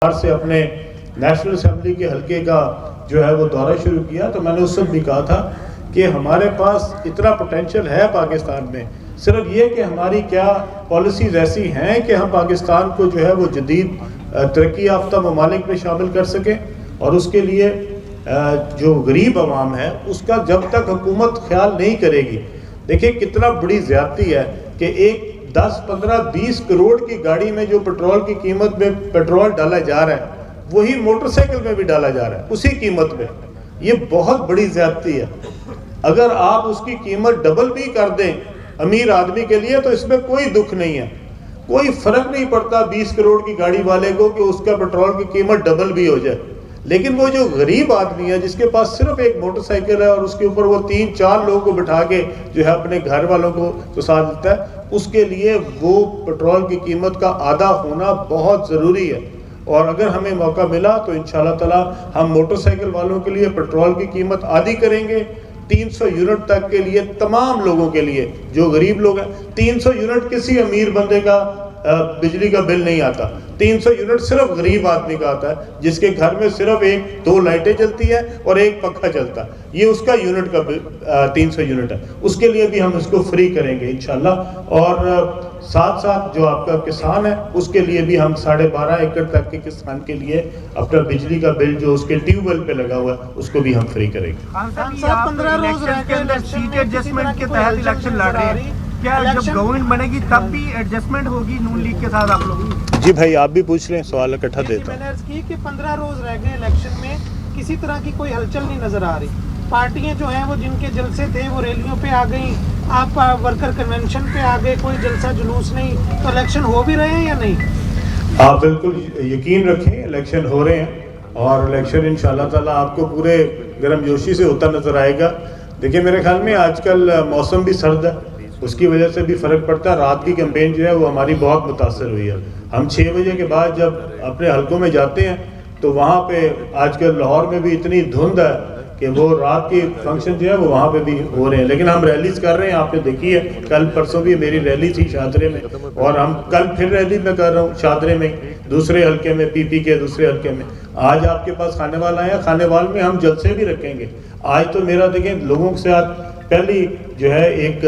سے اپنے national assembly کے حلقے کا جو ہے وہ دورہ شروع کیا تو میں نے اس وقت بھی کہا تھا کہ ہمارے پاس اتنا پوٹینشیل ہے پاکستان میں، صرف یہ کہ ہماری کیا پالیسیز ایسی ہیں کہ ہم پاکستان کو جو ہے وہ جدید ترقی یافتہ ممالک میں شامل کر سکیں، اور اس کے لیے جو غریب عوام ہے اس کا جب تک حکومت خیال نہیں کرے گی، دیکھیں کتنا بڑی زیادتی ہے کہ ایک 10, 15, 20 کروڑ کی گاڑی میں جو پیٹرول کی قیمت میں پیٹرول ڈالا جا رہا ہے وہی موٹر سائیکل میں بھی ڈالا جا رہا ہے اسی قیمت میں۔ یہ بہت بڑی زیادتی ہے۔ اگر آپ اس کی قیمت ڈبل بھی کر دیں امیر آدمی کے لیے تو اس میں کوئی دکھ نہیں ہے، کوئی فرق نہیں پڑتا 20 کروڑ کی گاڑی والے کو کہ اس کا پیٹرول کی قیمت ڈبل بھی ہو جائے، لیکن وہ جو غریب آدمی ہے جس کے پاس صرف ایک موٹر سائیکل ہے اور اس کے اوپر وہ 3-4 لوگوں کو بٹھا کے جو ہے اپنے گھر والوں کو تو ساتھ دیتا ہے، اس کے لیے وہ پیٹرول کی قیمت کا آدھا ہونا بہت ضروری ہے۔ اور اگر ہمیں موقع ملا تو انشاءاللہ تعالی ہم موٹر سائیکل والوں کے لیے پیٹرول کی قیمت آدھی کریں گے، 300 یونٹ تک کے لیے تمام لوگوں کے لیے جو غریب لوگ ہیں۔ 300 یونٹ کسی امیر بندے کا بجلی کا بل نہیں آتا، 300 یونٹ صرف غریب آدمی کا آتا ہے جس کے گھر میں صرف 1-2 لائٹیں جلتی ہیں اور ایک پنکھا چلتا ہے، یہ اس کا یونٹ کا 300 یونٹ ہے، اس کے لیے بھی ہم اس کو فری کریں گے انشاءاللہ۔ اور ساتھ ساتھ جو آپ کا کسان ہے اس کے لیے بھی ہم 12.5 ایکڑ تک کے کسان کے لیے اپنا بجلی کا بل جو اس کے ٹیوب ویل پہ لگا ہوا ہے اس کو بھی ہم فری کریں گے۔ 15 روز کے اندر سیٹ ایڈجسٹمنٹ کے تحت الیکشن لڑ رہے ہیں، کیا جب گورنمنٹ بنے گی تب بھی ایڈجسٹمنٹ ہوگی نون لیگ کے ساتھ آپ لوگ؟ جی بھائی آپ بھی پوچھ رہے ہیں، سوال اکٹھا دیتا ہوں۔ میں نے عرض کی کہ 15 روز رہ گئے الیکشن میں، کسی طرح کی کوئی ہلچل نہیں نظر آ رہی، پارٹیاں جو ہیں وہ جن کے جلسے تھے وہ ریلیوں پہ آ گئیں، آپ ورکر کنونشن پہ آ گئے، کوئی جلسہ جلوس نہیں، تو الیکشن ہو بھی رہے ہیں یا نہیں؟ آپ بالکل یقین رکھیں الیکشن ہو رہے ہیں، اور الیکشن انشاءاللہ تعالیٰ آپ کو پورے گرم جوشی سے ہوتا نظر آئے گا۔ دیکھیں میرے خیال میں آج کل موسم بھی سرد ہے، اس کی وجہ سے بھی فرق پڑتا ہے۔ رات کی کیمپین جو ہے وہ ہماری بہت متاثر ہوئی ہے۔ ہم 6 بجے کے بعد جب اپنے حلقوں میں جاتے ہیں تو وہاں پہ آج کل لاہور میں بھی اتنی دھند ہے کہ وہ رات کی فنکشن جو ہے وہ وہاں پہ بھی ہو رہے ہیں، لیکن ہم ریلیز کر رہے ہیں۔ آپ نے دیکھی ہے کل پرسوں بھی میری ریلی تھی شاہدرے میں، اور ہم کل پھر ریلی میں کر رہا ہوں شاہدرے میں، دوسرے حلقے میں، پی پی کے دوسرے حلقے میں۔ آج آپ کے پاس خانے وال آئے ہیں، خانے وال میں ہم جلسے بھی رکھیں گے۔ آج تو میرا دیکھیں لوگوں کے ساتھ پہلی جو ہے ایک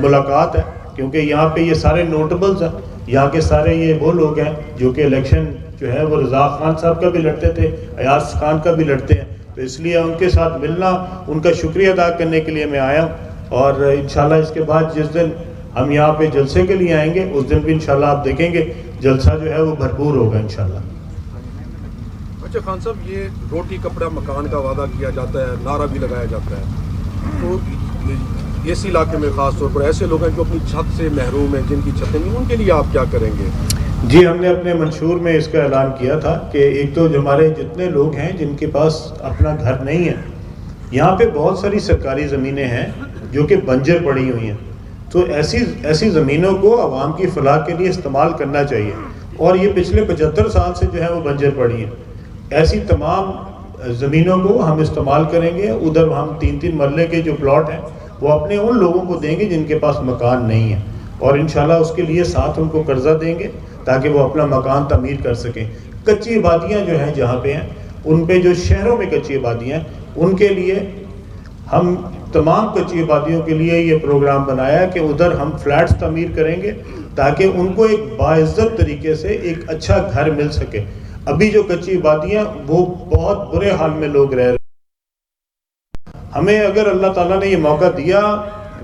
ملاقات ہے، کیونکہ یہاں پہ یہ سارے نوٹیبلز ہیں، یہاں کے سارے یہ وہ لوگ ہیں جو کہ الیکشن جو ہے وہ رضا خان صاحب کا بھی لڑتے تھے، ایاز خان کا بھی لڑتے ہیں، تو اس لیے ان کے ساتھ ملنا، ان کا شکریہ ادا کرنے کے لیے میں آیا ہوں۔ اور انشاءاللہ اس کے بعد جس دن ہم یہاں پہ جلسے کے لیے آئیں گے اس دن بھی انشاءاللہ آپ دیکھیں گے جلسہ جو ہے وہ بھرپور ہوگا انشاءاللہ۔ اچھا خان صاحب، یہ روٹی کپڑا مکان کا وعدہ کیا جاتا ہے، نعرہ بھی لگایا جاتا ہے، تو اس علاقے میں خاص طور پر ایسے لوگ ہیں جو اپنی چھت سے محروم ہیں، جن کی چھتیں نہیں، ان کے لیے آپ کیا کریں گے؟ جی ہم نے اپنے منشور میں اس کا اعلان کیا تھا کہ ایک تو ہمارے جتنے لوگ ہیں جن کے پاس اپنا گھر نہیں ہے، یہاں پہ بہت ساری سرکاری زمینیں ہیں جو کہ بنجر پڑی ہوئی ہیں، تو ایسی زمینوں کو عوام کی فلاح کے لیے استعمال کرنا چاہیے، اور یہ پچھلے 75 سال سے جو ہے وہ بنجر پڑی ہیں۔ ایسی تمام زمینوں کو ہم استعمال کریں گے، ادھر ہم 3-3 مرلے کے جو پلاٹ ہیں وہ اپنے ان لوگوں کو دیں گے جن کے پاس مکان نہیں ہے، اور انشاءاللہ اس کے لیے ساتھ ان کو قرضہ دیں گے تاکہ وہ اپنا مکان تعمیر کر سکیں۔ کچی آبادیاں جو ہیں جہاں پہ ہیں، ان پہ جو شہروں میں کچی آبادیاں ہیں ان کے لیے ہم تمام کچی آبادیوں کے لیے یہ پروگرام بنایا ہے کہ ادھر ہم فلیٹس تعمیر کریں گے تاکہ ان کو ایک باعزت طریقے سے ایک اچھا گھر مل سکے۔ ابھی جو کچی آبادیاں وہ بہت برے حال میں لوگ رہ رہے ہیں۔ ہمیں اگر اللہ تعالیٰ نے یہ موقع دیا،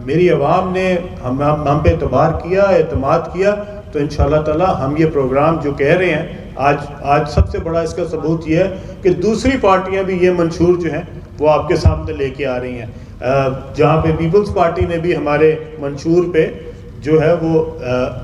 میری عوام نے ہم پہ اعتبار کیا، اعتماد کیا، تو انشاءاللہ تعالیٰ ہم یہ پروگرام جو کہہ رہے ہیں آج سب سے بڑا اس کا ثبوت یہ ہے کہ دوسری پارٹیاں بھی یہ منشور جو ہیں وہ آپ کے سامنے لے کے آ رہی ہیں۔ جہاں پہ پیپلز پارٹی نے بھی ہمارے منشور پہ جو ہے وہ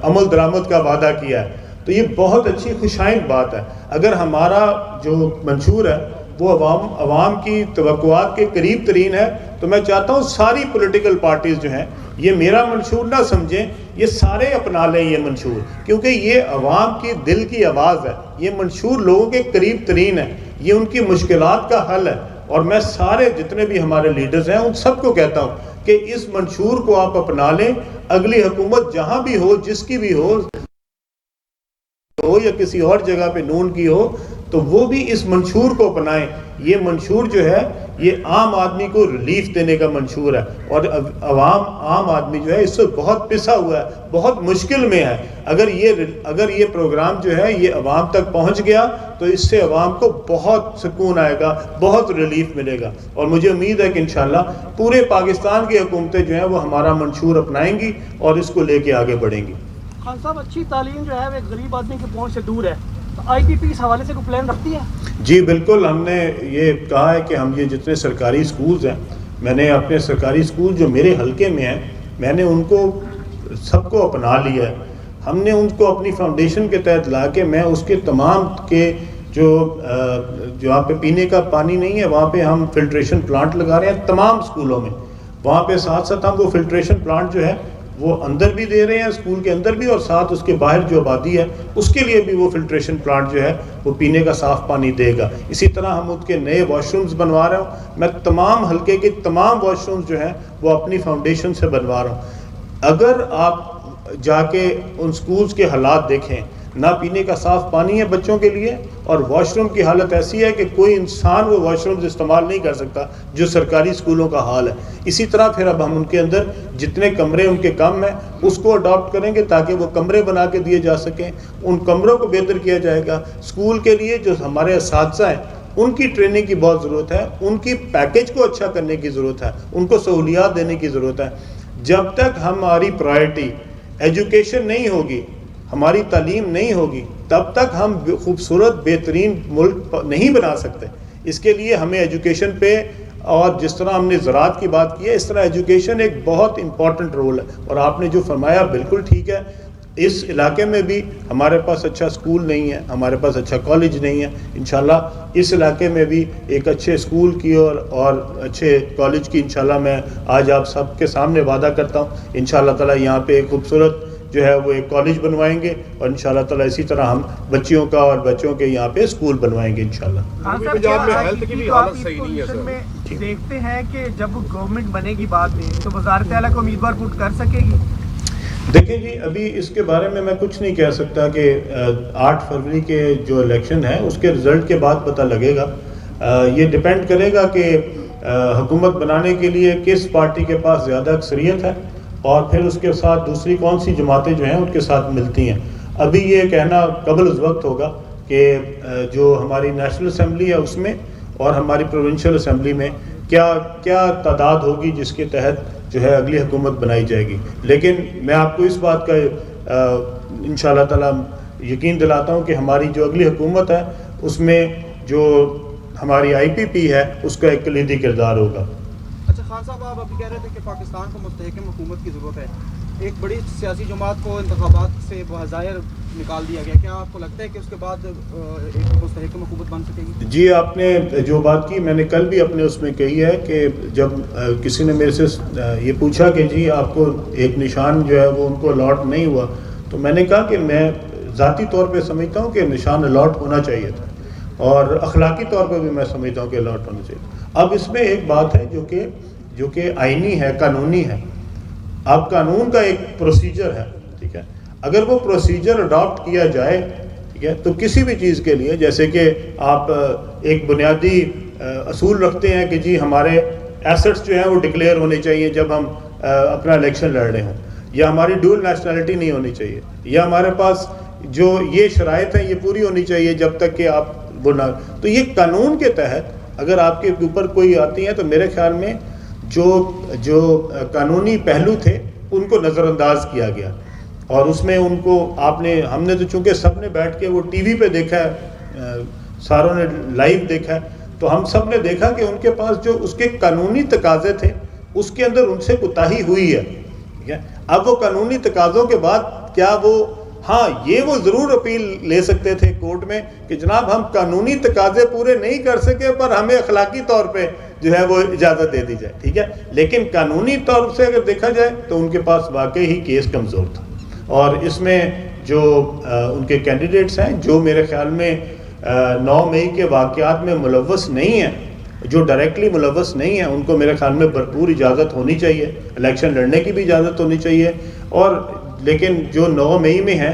عمل درآمد کا وعدہ کیا ہے، تو یہ بہت اچھی خوشائند بات ہے۔ اگر ہمارا جو منشور ہے وہ عوام کی توقعات کے قریب ترین ہے تو میں چاہتا ہوں ساری پولیٹیکل پارٹیز جو ہیں یہ میرا منشور نہ سمجھیں، یہ سارے اپنا لیں یہ منشور، کیونکہ یہ عوام کی دل کی آواز ہے، یہ منشور لوگوں کے قریب ترین ہے، یہ ان کی مشکلات کا حل ہے۔ اور میں سارے جتنے بھی ہمارے لیڈرز ہیں ان سب کو کہتا ہوں کہ اس منشور کو آپ اپنا لیں، اگلی حکومت جہاں بھی ہو، جس کی بھی ہو، ہو یا کسی اور جگہ پہ نون کی ہو تو وہ بھی اس منشور کو اپنائیں. یہ منشور جو ہے یہ عام آدمی کو ریلیف دینے کا منشور ہے, اور عام آدمی جو ہے اس سے بہت پسا ہوا ہے, بہت مشکل میں ہے. اگر یہ پروگرام جو ہے یہ عوام تک پہنچ گیا تو اس سے عوام کو بہت سکون آئے گا, بہت ریلیف ملے گا, اور مجھے امید ہے کہ انشاءاللہ پورے پاکستان کی حکومتیں جو ہیں وہ ہمارا منشور اپنائیں گی اور اس کو لے کے آگے بڑھیں گی. خان صاحب, اچھی تعلیم جو ہے وہ ایک غریب آدمی کی پہنچ سے دور ہے, تو آئی پی پی اس حوالے سے کوئی پلان رکھتی ہے؟ جی بالکل, ہم نے یہ کہا ہے کہ ہم یہ جتنے سرکاری سکولز ہیں, میں نے اپنے سرکاری سکول جو میرے حلقے میں ہیں میں نے ان کو سب کو اپنا لیا ہے. ہم نے ان کو اپنی فاؤنڈیشن کے تحت لا کے میں اس کے تمام کے جو وہاں پہ پینے کا پانی نہیں ہے وہاں پہ ہم فلٹریشن پلانٹ لگا رہے ہیں تمام سکولوں میں. وہاں پہ ساتھ ساتھ ہم وہ فلٹریشن پلانٹ جو ہے وہ اندر بھی دے رہے ہیں اسکول کے اندر بھی, اور ساتھ اس کے باہر جو آبادی ہے اس کے لیے بھی وہ فلٹریشن پلانٹ جو ہے وہ پینے کا صاف پانی دے گا. اسی طرح ہم ان کے نئے واش رومز بنوا رہے ہوں. میں تمام حلقے کے تمام واش رومز جو ہیں وہ اپنی فاؤنڈیشن سے بنوا رہا ہوں. اگر آپ جا کے ان سکولز کے حالات دیکھیں, نہ پینے کا صاف پانی ہے بچوں کے لیے, اور واش روم کی حالت ایسی ہے کہ کوئی انسان وہ واش رومز استعمال نہیں کر سکتا جو سرکاری اسکولوں کا حال ہے. اسی طرح پھر اب ہم ان کے اندر جتنے کمرے ان کے کم ہیں اس کو اڈاپٹ کریں گے تاکہ وہ کمرے بنا کے دیے جا سکیں. ان کمروں کو بہتر کیا جائے گا. اسکول کے لیے جو ہمارے اساتذہ ہیں ان کی ٹریننگ کی بہت ضرورت ہے, ان کی پیکیج کو اچھا کرنے کی ضرورت ہے, ان کو سہولیات دینے کی ضرورت ہے. جب تک ہماری پرائرٹی ایجوکیشن نہیں ہوگی, ہماری تعلیم نہیں ہوگی, تب تک ہم خوبصورت بہترین ملک نہیں بنا سکتے. اس کے لیے ہمیں ایجوکیشن پہ, اور جس طرح ہم نے زراعت کی بات کی ہے اس طرح ایجوکیشن ایک بہت امپورٹنٹ رول ہے. اور آپ نے جو فرمایا بالکل ٹھیک ہے, اس علاقے میں بھی ہمارے پاس اچھا اسکول نہیں ہے, ہمارے پاس اچھا کالج نہیں ہے. انشاءاللہ اس علاقے میں بھی ایک اچھے اسکول کی اور اچھے کالج کی انشاءاللہ میں آج آپ سب کے سامنے وعدہ کرتا ہوں. انشاءاللہ تعالی یہاں پہ ایک خوبصورت جو ہے وہ ایک کالج بنوائیں گے, اور انشاءاللہ تعالی اسی طرح ہم بچیوں کا اور بچوں کے یہاں پہ اسکول بنوائیں گے انشاءاللہ. پنجاب میں ہیلتھ کی بھی حالت صحیح نہیں ہے سر. دیکھتے ہیں کہ جب گورنمنٹ بنے گی بعد میں تو وزارت اعلیٰ کو امیدوار پٹ کر سکے گی؟ دیکھیں جی, ابھی اس کے بارے میں کچھ نہیں کہہ سکتا کہ 8 فروری کے جو الیکشن ہے اس کے رزلٹ کے بعد پتہ لگے گا. یہ ڈیپینڈ کرے گا کہ حکومت بنانے کے لیے کس پارٹی کے پاس زیادہ اکثریت ہے, اور پھر اس کے ساتھ دوسری کون سی جماعتیں جو ہیں ان کے ساتھ ملتی ہیں. ابھی یہ کہنا قبل از وقت ہوگا کہ جو ہماری نیشنل اسمبلی ہے اس میں اور ہماری پروونشل اسمبلی میں کیا تعداد ہوگی جس کے تحت جو ہے اگلی حکومت بنائی جائے گی. لیکن میں آپ کو اس بات کا انشاءاللہ تعالی یقین دلاتا ہوں کہ ہماری جو اگلی حکومت ہے اس میں جو ہماری آئی پی پی ہے اس کا ایک کلیدی کردار ہوگا. اچھا خان صاحب, آپ ابھی کہہ رہے تھے کہ پاکستان کو مستحکم حکومت کی ضرورت ہے. ایک بڑی سیاسی جماعت کو انتخابات سے بظاہر نکال دیا گیا, کیا آپ کو لگتا ہے کہ اس کے بعد ایک مستحکم حکومت بن سکے گی؟ جی, آپ نے جو بات کی میں نے کل بھی اپنے اس میں کہی ہے کہ جب کسی نے میرے سے یہ پوچھا کہ جی آپ کو ایک نشان جو ہے وہ ان کو الاٹ نہیں ہوا, تو میں نے کہا کہ میں ذاتی طور پہ سمجھتا ہوں کہ نشان الاٹ ہونا چاہیے تھا, اور اخلاقی طور پہ بھی میں سمجھتا ہوں کہ الاٹ ہونا چاہیے. اب اس میں ایک بات ہے جو کہ آئینی ہے, قانونی ہے. اب قانون کا ایک پروسیجر ہے, ٹھیک ہے. اگر وہ پروسیجر اڈاپٹ کیا جائے, ٹھیک ہے, تو کسی بھی چیز کے لیے جیسے کہ آپ ایک بنیادی اصول رکھتے ہیں کہ جی ہمارے ایسٹس جو ہیں وہ ڈکلیئر ہونے چاہیے جب ہم اپنا الیکشن لڑ رہے ہوں, یا ہماری ڈول نیشنلٹی نہیں ہونی چاہیے, یا ہمارے پاس جو یہ شرائط ہیں یہ پوری ہونی چاہیے جب تک کہ آپ وہ نہ, تو یہ قانون کے تحت اگر آپ کے اوپر کوئی آتی ہیں تو میرے خیال میں جو قانونی پہلو تھے ان کو نظر انداز کیا گیا. اور اس میں ان کو ہم نے تو چونکہ سب نے بیٹھ کے وہ ٹی وی پہ دیکھا ہے, ساروں نے لائیو دیکھا ہے, تو ہم سب نے دیکھا کہ ان کے پاس جو اس کے قانونی تقاضے تھے اس کے اندر ان سے کوتاہی ہوئی ہے, ٹھیک ہے. اب وہ قانونی تقاضوں کے بعد کیا وہ ضرور اپیل لے سکتے تھے کورٹ میں کہ جناب ہم قانونی تقاضے پورے نہیں کر سکے پر ہمیں اخلاقی طور پہ جو ہے وہ اجازت دے دی جائے, ٹھیک ہے. لیکن قانونی طور سے اگر دیکھا جائے تو ان کے پاس واقعی ہی کیس کمزور تھا, اور اس میں جو ان کے کینڈیڈیٹس ہیں جو میرے خیال میں 9 مئی کے واقعات میں ملوث نہیں ہیں, جو ڈائریکٹلی ملوث نہیں ہیں, ان کو میرے خیال میں بھرپور اجازت ہونی چاہیے, الیکشن لڑنے کی بھی اجازت ہونی چاہیے. اور لیکن جو 9 مئی میں ہیں